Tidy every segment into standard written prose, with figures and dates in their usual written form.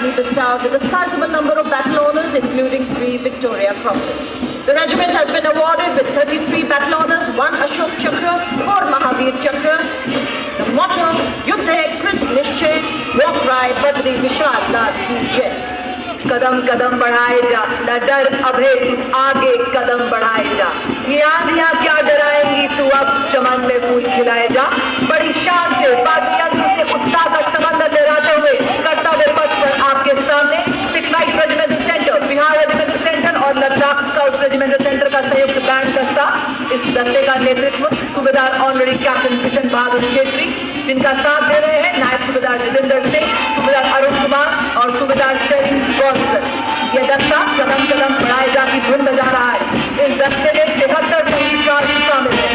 rightly bestowed with a sizable number of battle honours, including 3 Victoria Crosses. The regiment has been awarded with 33 battle honours, 1 Ashok Chakra, 4 Mahavir Chakra. The motto, Yuddhe Krit Nishchay, walk right Badri Vishal Nath Ki Jai. कदम कदम बढ़ाए जा, न डर अभय तू आगे कदम बढ़ाए जा। ये आंधियां क्या डराएंगी तू अब चमन में फूल खिलाए जा। बड़ी शान से बागी यंत्र से उत्साह का समंदर लहराते हुए कर्तव्य पथ पर आपके सामने सिखलाई regimental centre, Bihar regimental centre और लद्दाख स्काउट रेजिमेंटल सेंटर का संयुक्त बैंड दस्ता। इस दस्ते का नेतृत्व सूबेदार ऑनरी कैप्टन किशन बहादुर छेत्री, जिनका साथ दे रहे हैं नायब सूबेदार जितेंद्र सिंह, सूबेदार अरुण कुमार और सूबेदार शरीन गौसर। यह दस्ता कदम कदम बढ़ाए जा की धुन बजा रहा है। इस दस्ते में 73 संगीतकार शामिल हैं।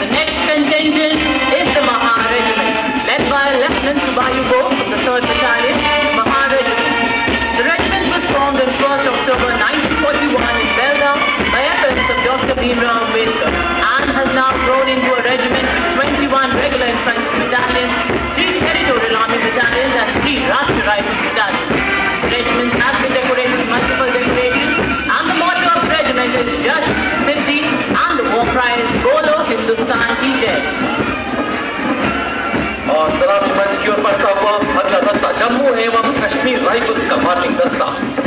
The next contingent is the Maha Regiment, led by Lieutenant Subayu Bose of the 3rd Battalion, Maha Regiment. The regiment was formed on 1st October 1941 in Belgaum by efforts of Dr. Bhimrao Ambedkar and has now grown into a regiment with 21 regular infantry battalions, 3 territorial army battalions and 3 Rashtriya Rifles battalions. The regiment has been decorated with multiple decorations and the motto of the regiment is Jash Siddhi and the war cry is Bolo Hindustan Ki Jai. और सलामी मंच की ओर बढ़ता हुआ अगला दस्ता जम्मू एवं Kashmir rifles का मार्चिंग दस्ता।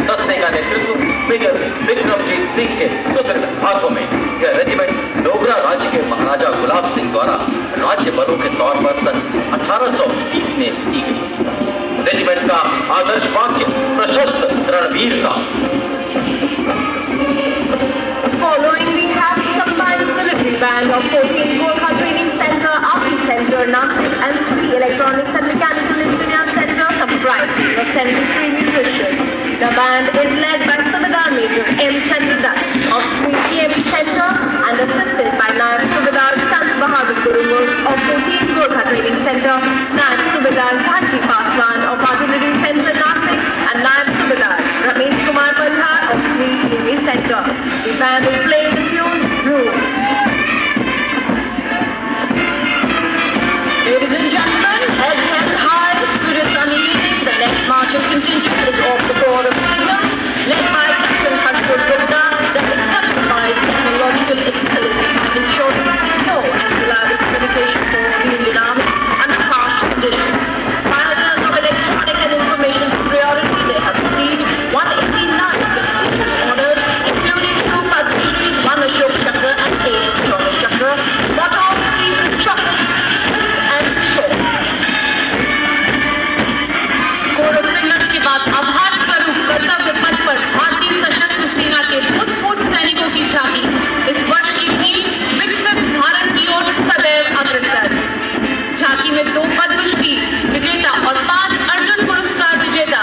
दस्ते का नेतृत्व मेजर विक्रमजीत सिंह के सुदृढ़ हाथों में। यह रेजिमेंट डोगरा राज्य के महाराजा गुलाब सिंह द्वारा राज्य बलों के तौर पर सन 1820 में की गई। रेजिमेंट का आदर्श वाक्य प्रशस्त रणवीरता। Following, we have the combined military band of 14 Gorkha Training Center, Army Center, Nasik, and 3 Electronics and Mechanical Engineer Center comprising of 73 musicians. The band is led by Subedar Major M. Chandradas of 3 EM Center and assisted by Naib Subedar Sant Bahadur Gurumur of 14 Gorkha Training Center, Naib Subedar Bhanti Paswan of Artillery Center, Nasik, and Naib Subedar Ramesh Kumar Palhar of 3 EM Center. The band is playing the tune Room. Ladies and gentlemen, heads held high, spirits uneasy, the next marching contingent is off the board of singers, led by Captain Harshpur Gupta, that exemplifies technological excellence in ensuring slow and reliable communication for the Indian Army under harsh conditions. Pilots of electronic and information superiority, they have received 189 prestigious honors, including 2 Padma Shri, 1 Ashok Chakra and 8 Ashok Chakra. Motto, keep it chocolate, sweet and short. कोरब singers के बाद आभार स्वरूप कर्तव्य पथ पर भारतीय सशस्त्र सेना के भूतपूर्व सैनिकों की झांकी। इस वर्ष की थीम विकसित भारत की ओर सदैव अग्रसर। झांकी में 2 पद्मश्री विजेता और 5 अर्जुन पुरस्कार विजेता,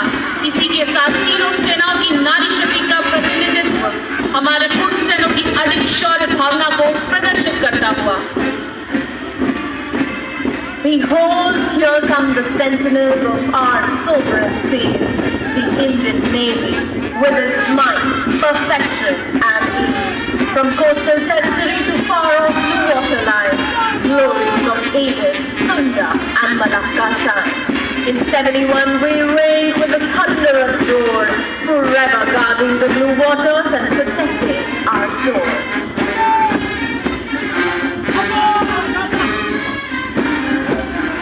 इसी के साथ तीनों सेनाओं की नारी शक्ति का प्रतिनिधित्व हमारे पूर्व सैनिकों की अडिग शौर्य भावना को प्रदर्शित करता हुआ। Behold, here come the sentinels of our sovereign seas, the Indian Navy, with its might, perfection, and ease. From coastal territory to far-off blue water lines, glories of Aden, Sunda, and Malacca shine. In 71 we reign with a thunderous roar, forever guarding the blue waters and protecting our shores.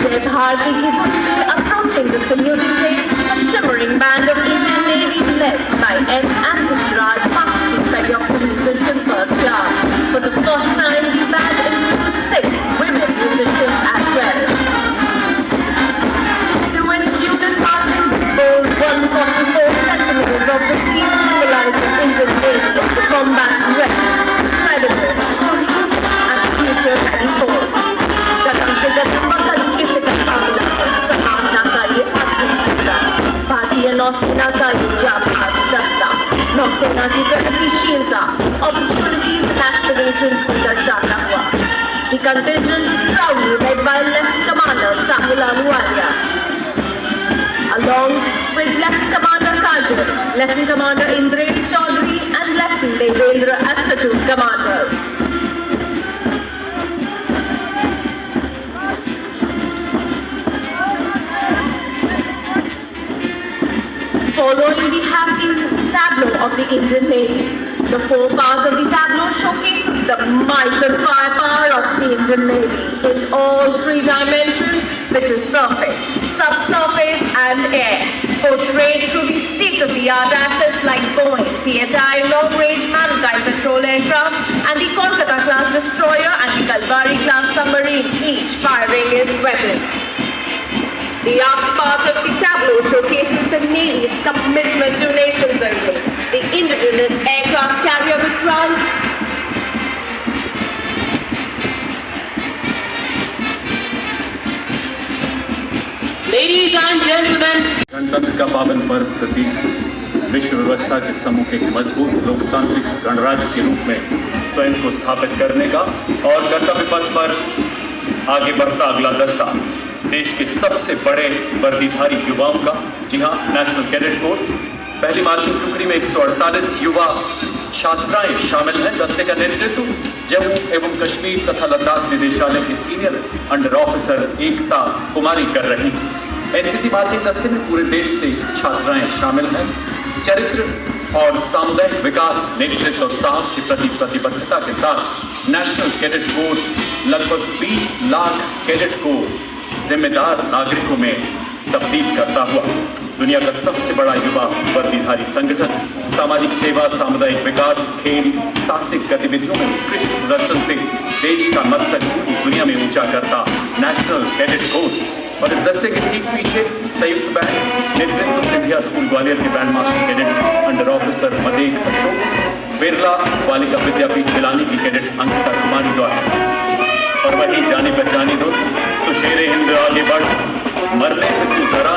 Jai Bharati ki धुन से approaching the saluting place, a shimmering band of Indian Navy led by M. Anthony Raj, Master Chief Petty Officer Musician First Class. For the first time, the band includes 6 women musicians as well. The Institute is marching bold 144 centimeters of the sea, symbolizing Indian Navy of the combat ready, credible, police, and future ready force. कदम से कदम पकड़ के समानता का ये अद्भुत भारतीय नौसेना का ये जाबाज दस्ता नौसेना की प्रगतिशीलता, opportunities and aspirations को दर्शाता हुआ। The contingent is proudly led by Lieutenant Commander Sahil Ahluwalia, along with Lieutenant Commander Kajal, Lieutenant Commander Indresh Chaudhary, and Lieutenant Devendra as platoon commanders. Following, we have the tableau of the Indian Navy. The four parts of the tableau showcases the might and firepower of the Indian Navy in all three dimensions, which is surface, subsurface and air, portrayed through the state-of-the-art assets like Boeing, P-8I long-range maritime patrol aircraft and the Kolkata-class destroyer and the Kalvari-class submarine, each firing its weapons. The aft part of the tableau showcases the Navy's commitment to nation building. The indigenous aircraft carrier with ground Ladies and gentlemen, गणतंत्र का पावन पर्व प्रतीक विश्व व्यवस्था के सम्मुख एक मजबूत लोकतांत्रिक गणराज्य के रूप में स्वयं को स्थापित करने का और कर्तव्य पथ पर आगे बढ़ता अगला दस्ता देश के सबसे बड़े वर्दीधारी युवाओं का, जी हाँ, नेशनल कैडेट कोर। पहली मार्चिंग टुकड़ी में 148 युवा छात्राएं शामिल हैं। दस्ते का नेतृत्व जम्मू एवं कश्मीर तथा लद्दाख निदेशालय की सीनियर अंडर ऑफिसर एकता कुमारी कर रही हैं। एनसीसी मार्चिंग दस्ते में पूरे देश से छात्राएं शामिल हैं। चरित्र और सामुदायिक विकास, नेतृत्व और साहस के प्रति प्रतिबद्धता के साथ नेशनल कैडेट कोर लगभग 20 लाख कैडेट को जिम्मेदार नागरिकों में तब्दील करता हुआ दुनिया का सबसे बड़ा युवा वर्दीधारी संगठन, सामाजिक सेवा, सामुदायिक विकास, खेल, साहसिक गतिविधियों में उत्कृष्ट प्रदर्शन से देश का मस्तक पूरी दुनिया में ऊंचा करता नेशनल कैडेट कोर। और इस दस्ते के ठीक पीछे संयुक्त बैंड नेतृत्व सिंधिया स्कूल ग्वालियर के band master cadet under officer मदेक अशोक, बिरला बालिका विद्यापीठ पिलानी की कैडेट अंकिता कुमारी द्वारा। और वही जाने पहचानी दो तो शेरे हिंद आगे बढ़, मरने से तू जरा